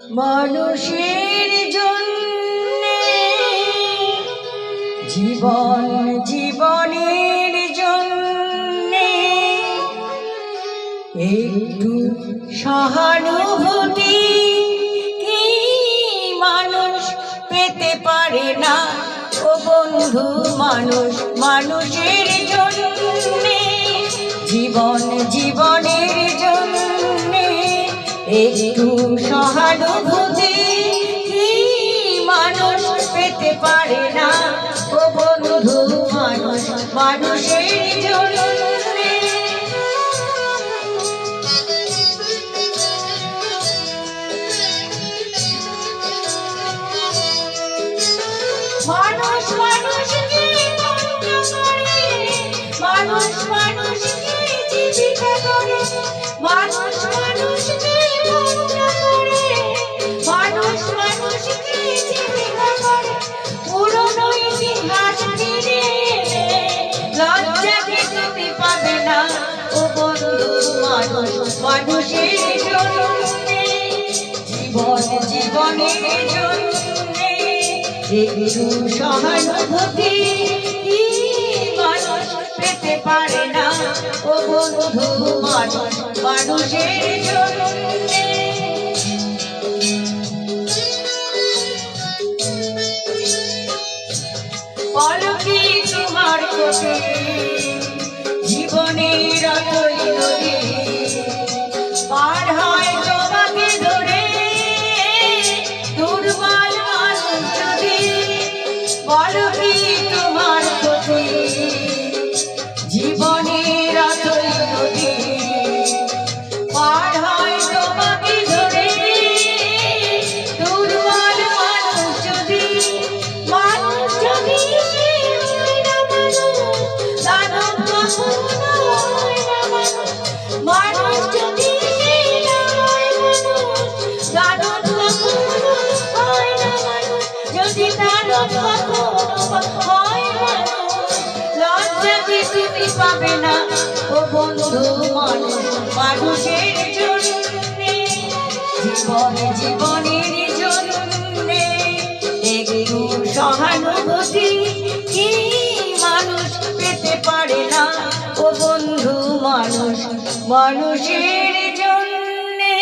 মানুষের জন্যে জীবন জীবনের জন্যে একটু সহানুভূতি কি মানুষ পেতে পারে না? ও বন্ধু, মানুষ মানুষের জন্যে জীবন জীবনের জন্যে একটু সহানুভূতি কি মানুষ পেতে পারে না? ও বন্ধু, মানুষ মানুষের জন্যে মানুষ মানুষকে মন্ত্র করে, মানুষ মানুষকে জীবিকা করে, মানুষ মানুষকে মন্ত্র করে, মানুষ মানুষকে জীবিকা করে। পুরনো ইতিহাস ফিরে এলে লজ্জাকে তুমি পাবে না। ও বন্ধু, মানুষ মানুষের জন্যে জীবন জীবনের জন্যে একটু সহানুভূতি কি মানুষ পেতে পারে না? ও বন্ধু, মানুষ মানুষের জন্যে পলকে তোমার কোটে জীবনের অতই নদী পার হয় তোমাকে ধরে দুর্বল মানুষ যদি। পলকে তোমার কোটে জীবনের অতই নদী পার হয় তোমাকে ধরে দুর্বল মানুষ যদি। মানুষ যদি মানুষ যদি যদি লজ্জাকে তুমি পাবে না। ও বন্ধু, মানুষ মানুষের জন্যে জীবন জীবনের জন্যে একটু সহানুভূতি কি মানুষ পেতে পারে না? ও বন্ধু, মানুষ মানুষের জন্যে।